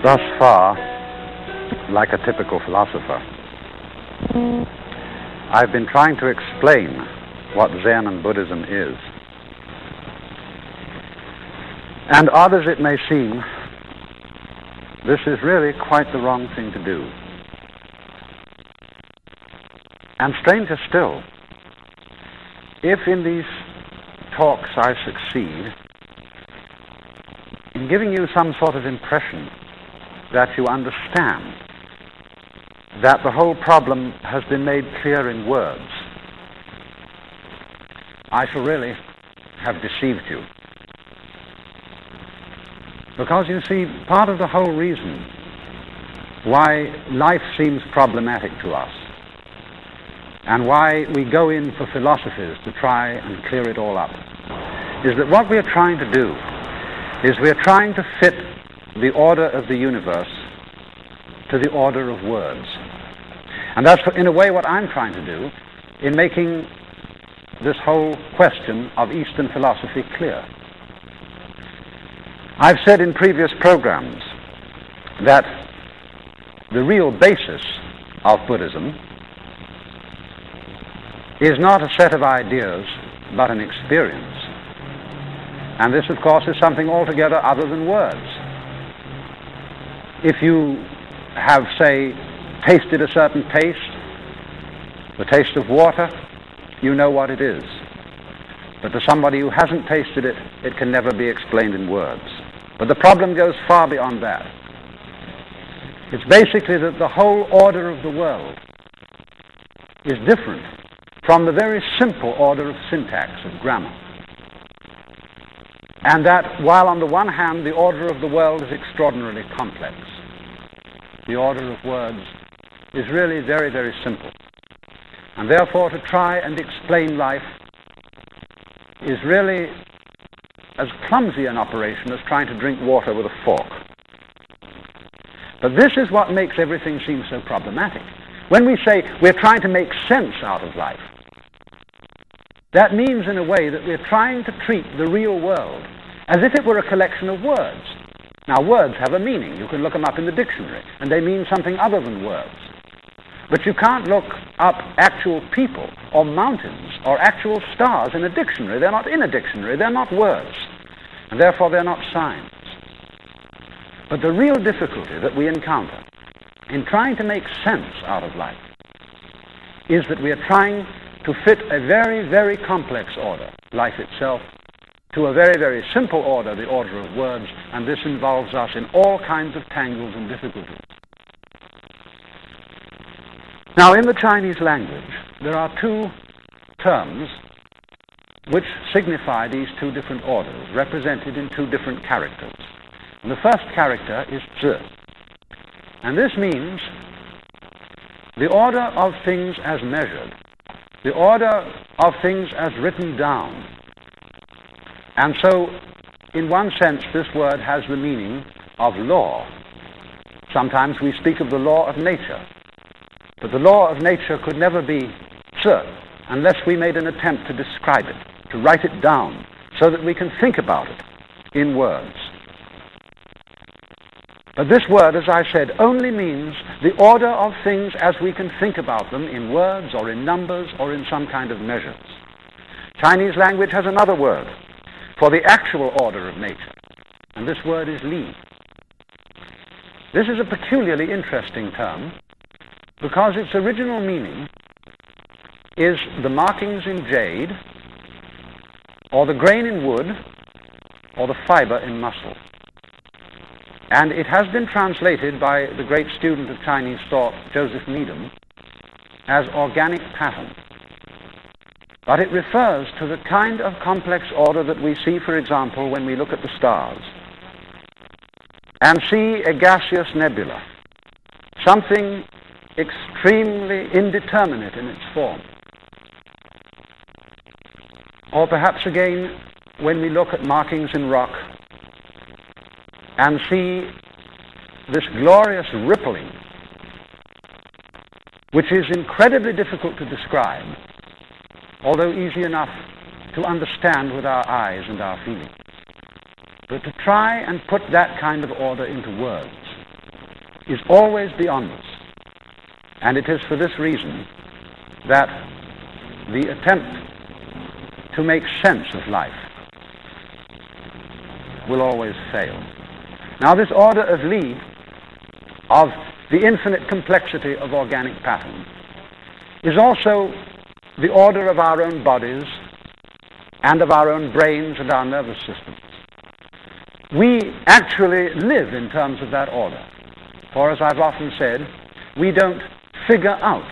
Thus far, like a typical philosopher, I've been trying to explain what Zen and Buddhism is. And odd as it may seem, this is really quite the wrong thing to do. And stranger still, if in these talks I succeed in giving you some sort of impression that you understand that the whole problem has been made clear in words, I shall really have deceived you. Because you see, part of the whole reason why life seems problematic to us and why we go in for philosophies to try and clear it all up is that what we are trying to do is we are trying to fit the order of the universe to the order of words. And that's, in a way, what I'm trying to do in making this whole question of Eastern philosophy clear. I've said in previous programs that the real basis of Buddhism is not a set of ideas, but an experience. And this, of course, is something altogether other than words. If you have, say, tasted a certain taste, the taste of water, you know what it is. But to somebody who hasn't tasted it, it can never be explained in words. But the problem goes far beyond that. It's basically that the whole order of the world is different from the very simple order of syntax, of grammar. And that while on the one hand the order of the world is extraordinarily complex, the order of words is really very, very simple. And therefore to try and explain life is really as clumsy an operation as trying to drink water with a fork. But this is what makes everything seem so problematic. When we say we're trying to make sense out of life, that means in a way that we're trying to treat the real world as if it were a collection of words. Now, words have a meaning. You can look them up in the dictionary, and they mean something other than words. But you can't look up actual people or mountains or actual stars in a dictionary. They're not in a dictionary. They're not words. And therefore, they're not signs. But the real difficulty that we encounter in trying to make sense out of life is that we are trying to fit a very, very complex order, life itself, to a very, very simple order, the order of words, and this involves us in all kinds of tangles and difficulties. Now, in the Chinese language, there are two terms which signify these two different orders, represented in two different characters. And the first character is zi, and this means the order of things as measured, the order of things as written down. And so, in one sense, this word has the meaning of law. Sometimes we speak of the law of nature, but the law of nature could never be certain unless we made an attempt to describe it, to write it down, so that we can think about it in words. But this word, as I said, only means the order of things as we can think about them in words or in numbers or in some kind of measures. Chinese language has another word for the actual order of nature, and this word is li. This is a peculiarly interesting term because its original meaning is the markings in jade, or the grain in wood, or the fiber in muscle. And it has been translated by the great student of Chinese thought, Joseph Needham, as organic pattern. But it refers to the kind of complex order that we see, for example, when we look at the stars and see a gaseous nebula, something extremely indeterminate in its form. Or perhaps again, when we look at markings in rock and see this glorious rippling, which is incredibly difficult to describe, although easy enough to understand with our eyes and our feelings. But to try and put that kind of order into words is always beyond us. And it is for this reason that the attempt to make sense of life will always fail. Now, this order of Lee, of the infinite complexity of organic pattern, is also the order of our own bodies and of our own brains and our nervous systems. We actually live in terms of that order. For as I've often said, we don't figure out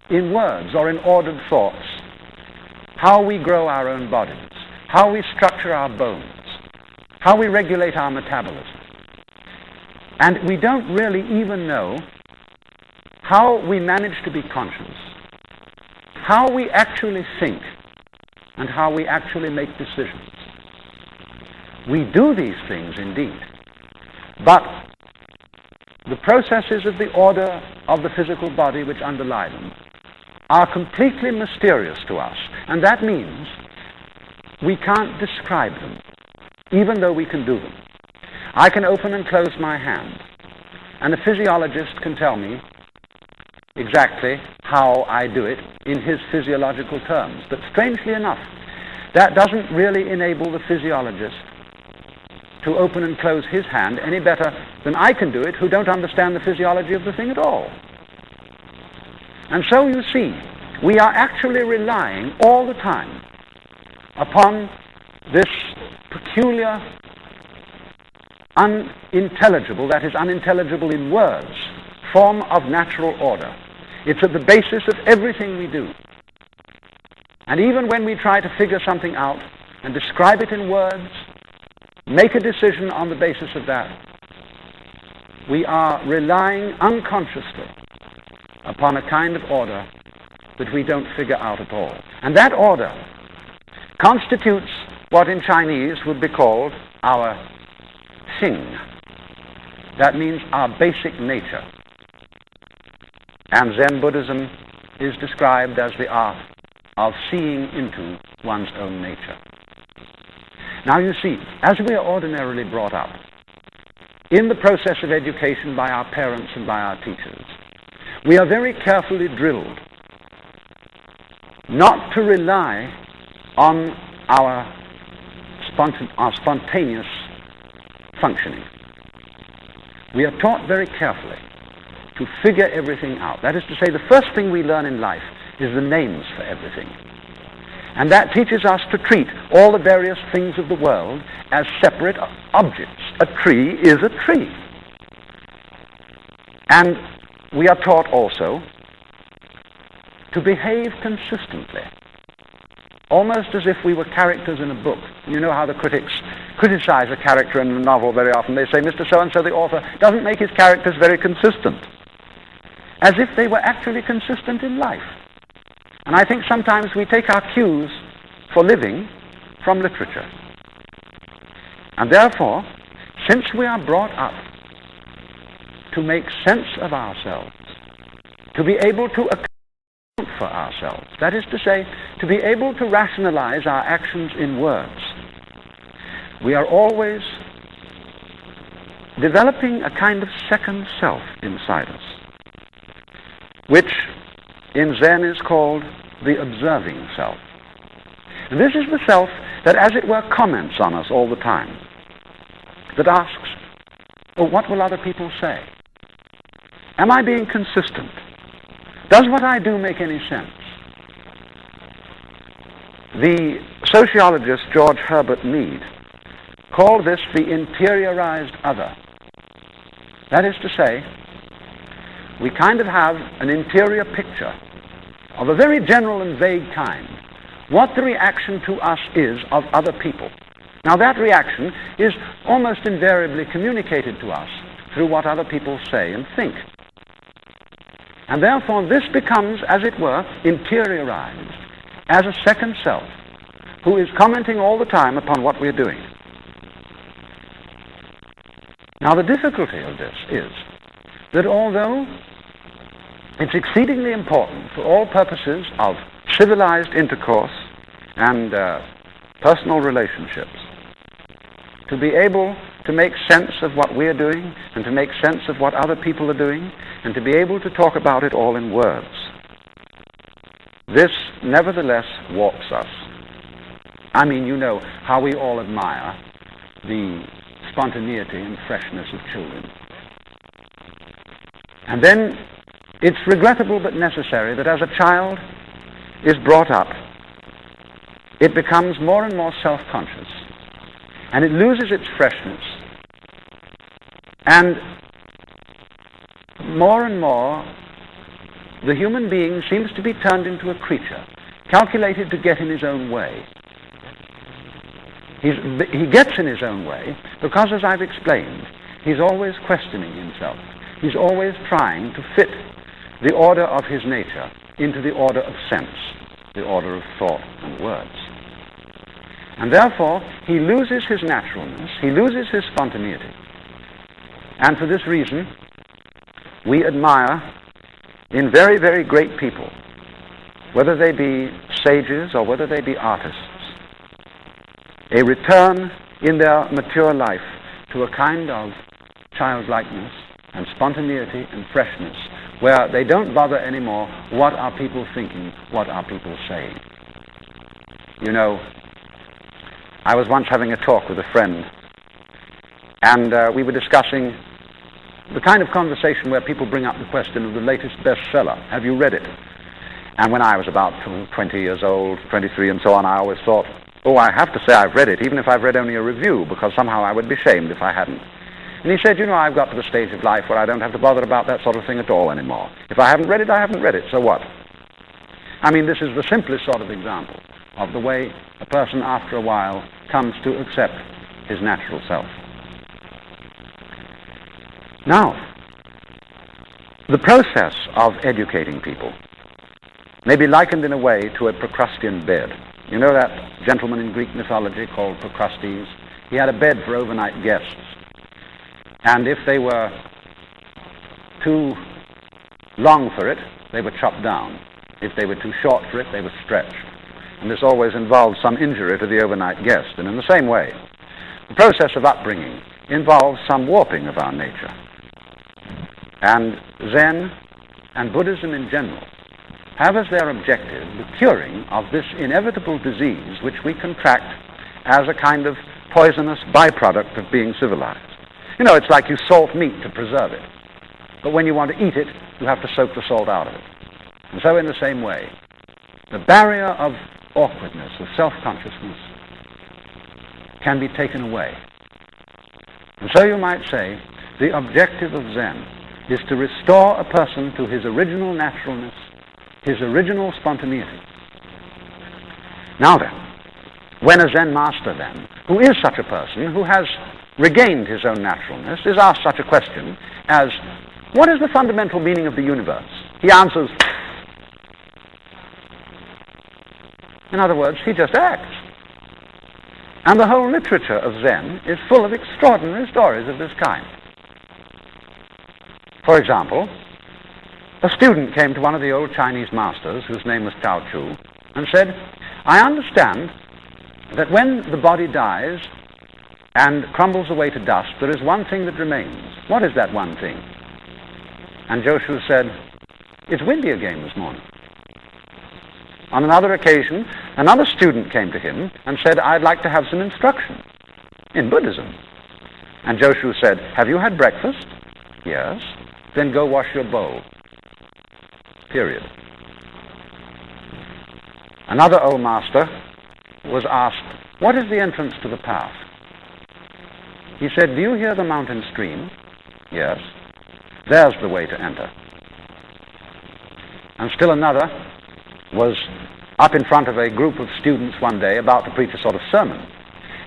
in words or in ordered thoughts how we grow our own bodies, how we structure our bones, how we regulate our metabolism. And we don't really even know how we manage to be conscious, how we actually think, and how we actually make decisions. We do these things indeed, but the processes of the order of the physical body which underlie them are completely mysterious to us, and that means we can't describe them, even though we can do them. I can open and close my hand, and a physiologist can tell me exactly how I do it in his physiological terms. But strangely enough, that doesn't really enable the physiologist to open and close his hand any better than I can do it, who don't understand the physiology of the thing at all. And so you see, we are actually relying all the time upon this peculiar, unintelligible, that is unintelligible in words, form of natural order. It's at the basis of everything we do. And even when we try to figure something out and describe it in words, make a decision on the basis of that, we are relying unconsciously upon a kind of order that we don't figure out at all. And that order constitutes what in Chinese would be called our xing. That means our basic nature. And Zen Buddhism is described as the art of seeing into one's own nature. Now you see, as we are ordinarily brought up, in the process of education by our parents and by our teachers, we are very carefully drilled not to rely on our spontaneous functioning. We are taught very carefully to figure everything out. That is to say, the first thing we learn in life is the names for everything. And that teaches us to treat all the various things of the world as separate objects. A tree is a tree. And we are taught also to behave consistently, almost as if we were characters in a book. You know how the critics criticize a character in a novel very often. They say, Mr. So-and-so, the author, doesn't make his characters very consistent, as if they were actually consistent in life. And I think sometimes we take our cues for living from literature. And therefore, since we are brought up to make sense of ourselves, to be able to account for ourselves, that is to say, to be able to rationalize our actions in words, we are always developing a kind of second self inside us, which in Zen is called the observing self. And this is the self that, as it were, comments on us all the time, that asks, oh, what will other people say? Am I being consistent? Does what I do make any sense? The sociologist George Herbert Mead called this the interiorized other. That is to say, we kind of have an interior picture of a very general and vague kind, what the reaction to us is of other people. Now that reaction is almost invariably communicated to us through what other people say and think. And therefore this becomes, as it were, interiorized as a second self who is commenting all the time upon what we're doing. Now the difficulty of this is that although it's exceedingly important for all purposes of civilized intercourse and personal relationships to be able to make sense of what we're doing and to make sense of what other people are doing and to be able to talk about it all in words. This, nevertheless, warps us. I mean, you know how we all admire the spontaneity and freshness of children. And then it's regrettable but necessary that as a child is brought up, it becomes more and more self-conscious, and it loses its freshness, and more, the human being seems to be turned into a creature, calculated to get in his own way. He gets in his own way because, as I've explained, he's always questioning himself. He's always trying to fit the order of his nature into the order of sense, the order of thought and words. And therefore, he loses his naturalness, he loses his spontaneity. And for this reason, we admire in very, very great people, whether they be sages or whether they be artists, a return in their mature life to a kind of childlikeness and spontaneity and freshness where they don't bother anymore what are people thinking, what are people saying. You know, I was once having a talk with a friend, and we were discussing the kind of conversation where people bring up the question of the latest bestseller. Have you read it? And when I was about 20 years old, 23 and so on, I always thought, oh, I have to say I've read it, even if I've read only a review, because somehow I would be shamed if I hadn't. And he said, you know, I've got to the stage of life where I don't have to bother about that sort of thing at all anymore. If I haven't read it, I haven't read it, so what? I mean, this is the simplest sort of example of the way a person after a while comes to accept his natural self. Now, the process of educating people may be likened in a way to a Procrustean bed. You know that gentleman in Greek mythology called Procrustes? He had a bed for overnight guests. And if they were too long for it, they were chopped down. If they were too short for it, they were stretched. And this always involved some injury to the overnight guest. And in the same way, the process of upbringing involves some warping of our nature. And Zen and Buddhism in general have as their objective the curing of this inevitable disease which we contract as a kind of poisonous byproduct of being civilized. You know, it's like you salt meat to preserve it. But when you want to eat it, you have to soak the salt out of it. And so in the same way, the barrier of awkwardness, of self-consciousness, can be taken away. And so you might say, the objective of Zen is to restore a person to his original naturalness, his original spontaneity. Now then, when a Zen master then, who is such a person, who has regained his own naturalness, is asked such a question as, what is the fundamental meaning of the universe? He answers, in other words, he just acts. And the whole literature of Zen is full of extraordinary stories of this kind. For example, a student came to one of the old Chinese masters, whose name was Chao Chu, and said, I understand that when the body dies and crumbles away to dust, there is one thing that remains. What is that one thing? And Joshu said, it's windy again this morning. On another occasion, another student came to him and said, I'd like to have some instruction in Buddhism. And Joshu said, have you had breakfast? Yes. Then go wash your bowl. Period. Another old master was asked, what is the entrance to the path? He said, do you hear the mountain stream? Yes. There's the way to enter. And still another was up in front of a group of students one day about to preach a sort of sermon.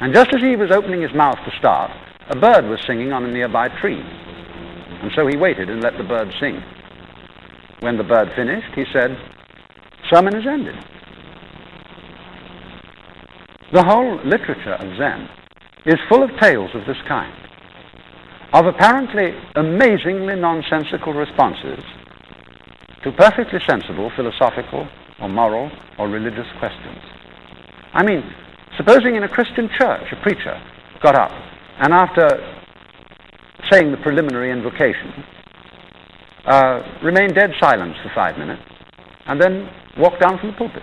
And just as he was opening his mouth to start, a bird was singing on a nearby tree. And so he waited and let the bird sing. When the bird finished, he said, sermon is ended. The whole literature of Zen is full of tales of this kind, of apparently amazingly nonsensical responses to perfectly sensible philosophical or moral or religious questions. I mean, supposing in a Christian church a preacher got up and after saying the preliminary invocation, remained dead silent for 5 minutes, and then walked down from the pulpit.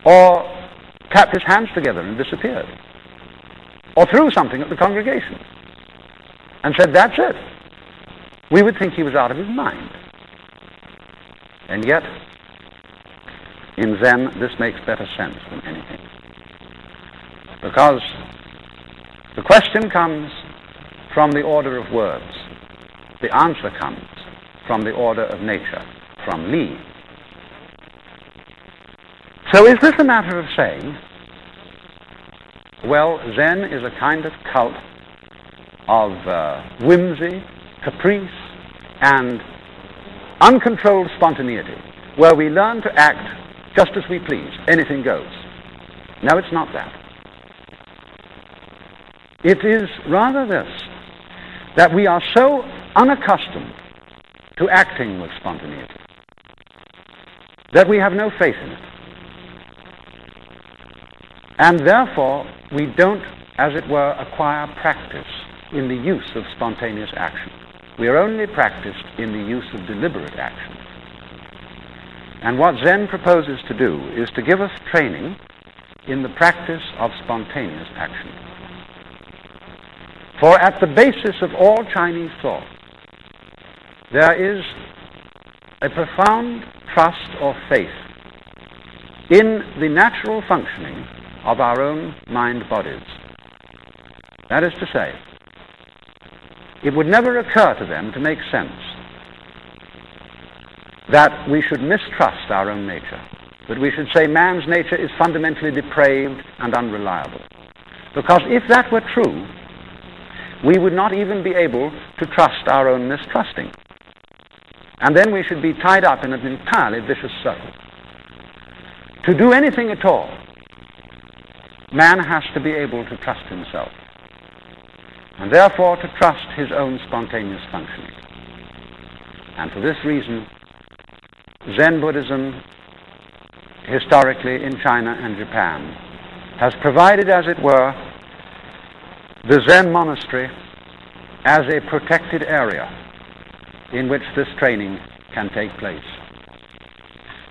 Or clapped his hands together and disappeared. Or threw something at the congregation and said, "That's it." We would think he was out of his mind. And yet, in Zen, this makes better sense than anything. Because the question comes from the order of words. The answer comes from the order of nature, from Li. So is this a matter of saying, well, Zen is a kind of cult of whimsy, caprice, and uncontrolled spontaneity, where we learn to act just as we please, anything goes? No, it's not that. It is rather this, that we are so unaccustomed to acting with spontaneity that we have no faith in it. And therefore, we don't, as it were, acquire practice in the use of spontaneous action. We are only practiced in the use of deliberate action. And what Zen proposes to do is to give us training in the practice of spontaneous action. For at the basis of all Chinese thought, there is a profound trust or faith in the natural functioning of our own mind bodies. That is to say, it would never occur to them to make sense that we should mistrust our own nature, that we should say man's nature is fundamentally depraved and unreliable. Because if that were true, we would not even be able to trust our own mistrusting. And then we should be tied up in an entirely vicious circle. To do anything at all, man has to be able to trust himself, and therefore to trust his own spontaneous functioning. And for this reason, Zen Buddhism, historically in China and Japan, has provided, as it were, the Zen monastery as a protected area in which this training can take place.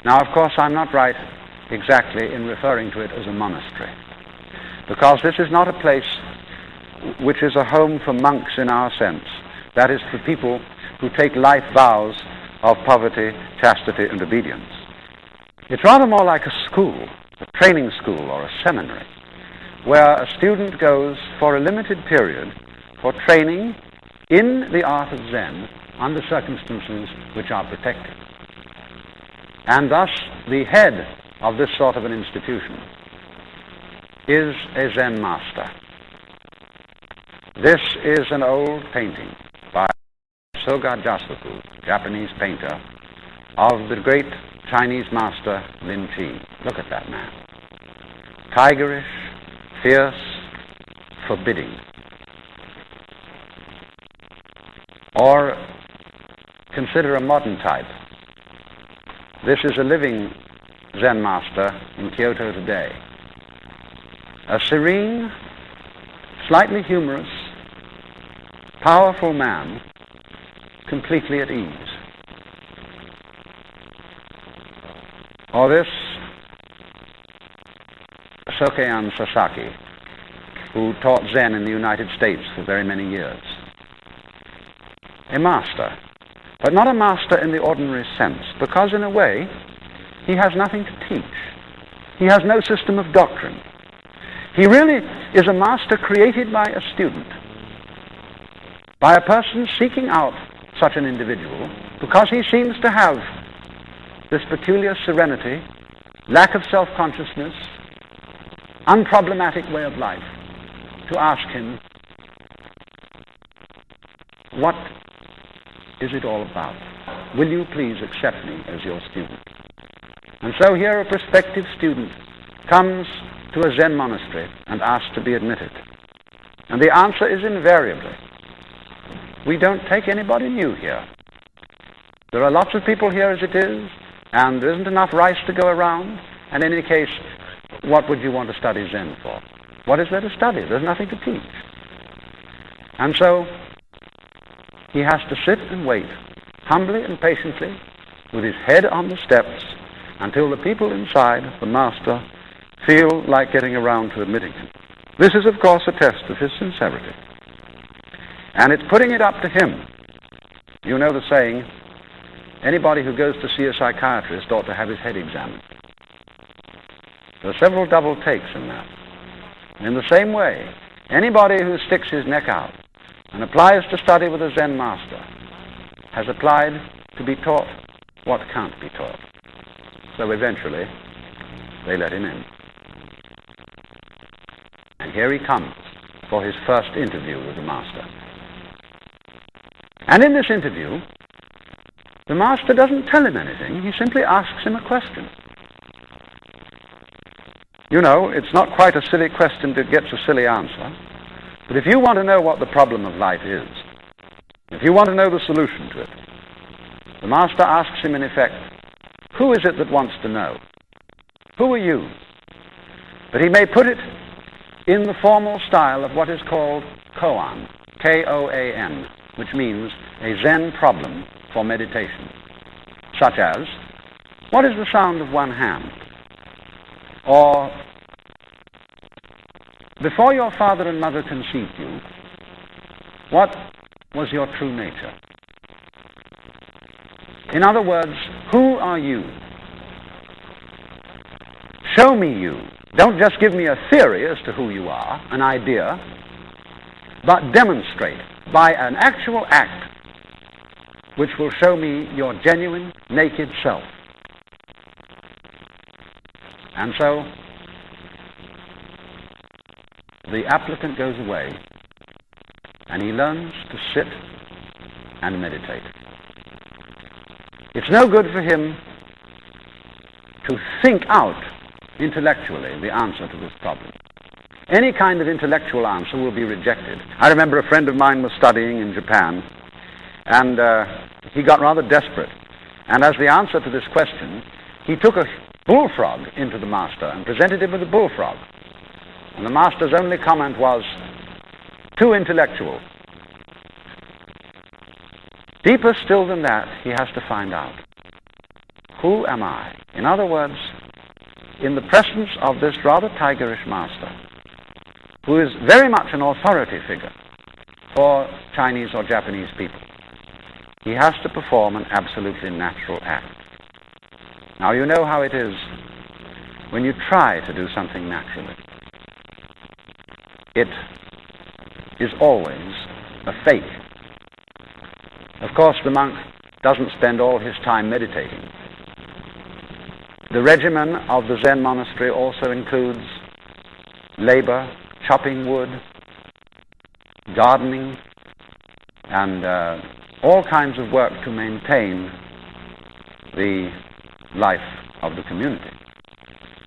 Now, of course, I'm not right exactly in referring to it as a monastery, because this is not a place which is a home for monks in our sense. That is for people who take life vows of poverty, chastity, and obedience. It's rather more like a school, a training school or a seminary, where a student goes for a limited period for training in the art of Zen under circumstances which are protected. And thus, the head of this sort of an institution is a Zen master. This is an old painting by Soga Jasoku, Japanese painter, of the great Chinese master Lin Chi. Look at that man. Tigerish, fierce, forbidding. Or consider a modern type. This is a living Zen master in Kyoto today. A serene, slightly humorous, powerful man, completely at ease. Or this Sokean Sasaki, who taught Zen in the United States for very many years. A master, but not a master in the ordinary sense, because in a way, he has nothing to teach. He has no system of doctrine. He really is a master created by a student, by a person seeking out such an individual, because he seems to have this peculiar serenity, lack of self-consciousness, unproblematic way of life, to ask him, what is it all about? Will you please accept me as your student? And so here a prospective student comes to a Zen monastery and asks to be admitted. And the answer is invariably, we don't take anybody new here. There are lots of people here as it is, and there isn't enough rice to go around. And in any case, what would you want to study Zen for? What is there to study? There's nothing to teach. And so he has to sit and wait, humbly and patiently, with his head on the steps, until the people inside, the master, feel like getting around to admitting him. This is, of course, a test of his sincerity. And it's putting it up to him. You know the saying, anybody who goes to see a psychiatrist ought to have his head examined. There are several double takes in that. In the same way, anybody who sticks his neck out and applies to study with a Zen master has applied to be taught what can't be taught. So eventually, they let him in. And here he comes for his first interview with the master. And in this interview, the master doesn't tell him anything. He simply asks him a question. You know, it's not quite a silly question that gets a silly answer. But if you want to know what the problem of life is, if you want to know the solution to it, the master asks him in effect, who is it that wants to know? Who are you? But he may put it in the formal style of what is called koan, K-O-A-N, which means a Zen problem for meditation, such as, what is the sound of one hand? Or, before your father and mother conceived you, what was your true nature? In other words, who are you? Show me you. Don't just give me a theory as to who you are, an idea, but demonstrate by an actual act which will show me your genuine, naked self. And so, the applicant goes away, and he learns to sit and meditate. It's no good for him to think out intellectually the answer to this problem. Any kind of intellectual answer will be rejected. I remember a friend of mine was studying in Japan, and he got rather desperate. And as the answer to this question, he took a bullfrog into the master and presented him with a bullfrog. And the master's only comment was, too intellectual. Deeper still than that, he has to find out, who am I? In other words, in the presence of this rather tigerish master, who is very much an authority figure for Chinese or Japanese people, he has to perform an absolutely natural act. Now, you know how it is when you try to do something naturally. It is always a fake. Of course, the monk doesn't spend all his time meditating. The regimen of the Zen monastery also includes labor, chopping wood, gardening, and all kinds of work to maintain the life of the community.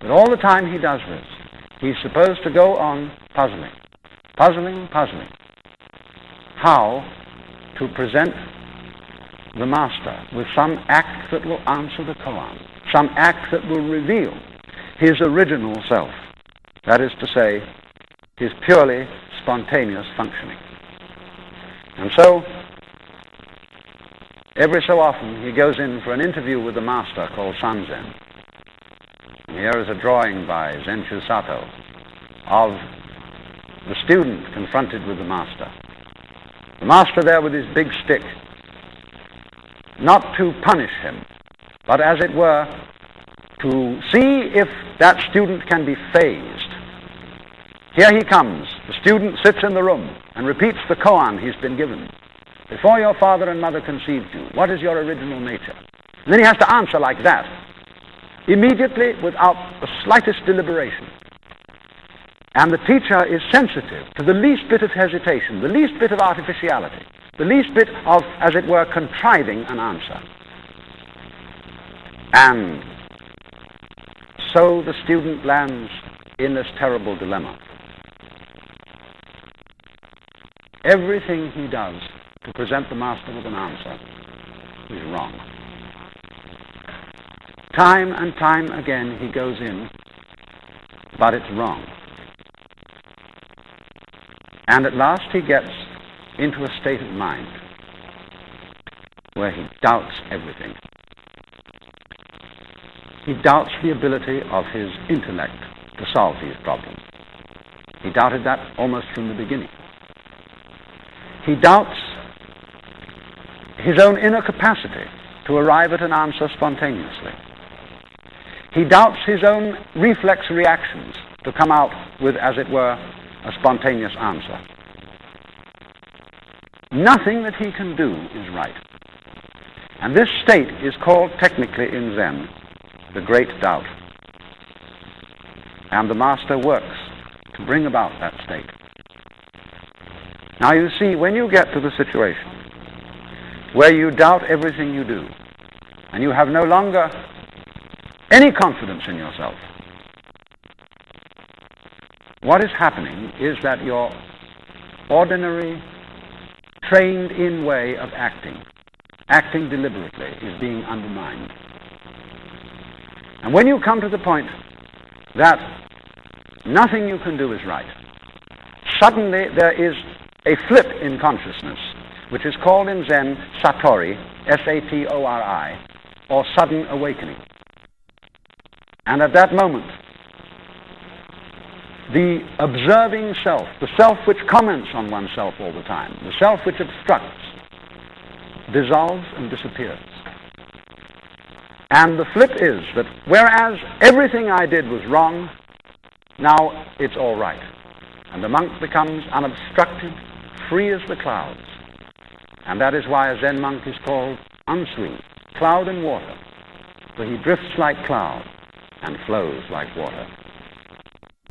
But all the time he does this, he's supposed to go on puzzling, how to present the master with some act that will answer the koan, some act that will reveal his original self, that is to say, his purely spontaneous functioning. And so, every so often he goes in for an interview with the master called Sanzen. And here is a drawing by Zenchu Sato of the student confronted with the master. The master there with his big stick, not to punish him, but as it were, to see if that student can be phased. Here he comes. The student sits in the room and repeats the koan he's been given. Before your father and mother conceived you, what is your original nature? And then he has to answer like that, immediately, without the slightest deliberation. And the teacher is sensitive to the least bit of hesitation, the least bit of artificiality, the least bit of, as it were, contriving an answer. And so the student lands in this terrible dilemma. Everything he does to present the master with an answer is wrong. Time and time again he goes in, but it's wrong. And at last he gets into a state of mind where he doubts everything. He doubts the ability of his intellect to solve these problems. He doubted that almost from the beginning. He doubts his own inner capacity to arrive at an answer spontaneously. He doubts his own reflex reactions to come out with, as it were, a spontaneous answer. Nothing that he can do is right. And this state is called technically in Zen the great doubt. And the master works to bring about that state. Now you see, when you get to the situation where you doubt everything you do, and you have no longer any confidence in yourself, what is happening is that your ordinary, trained-in way of acting deliberately, is being undermined. And when you come to the point that nothing you can do is right, suddenly there is a flip in consciousness, which is called in Zen satori, S-A-T-O-R-I, or sudden awakening. And at that moment, the observing self, the self which comments on oneself all the time, the self which obstructs, dissolves and disappears. And the flip is that whereas everything I did was wrong, now it's all right. And the monk becomes unobstructed, free as the clouds. And that is why a Zen monk is called unsui, cloud and water, for he drifts like cloud and flows like water.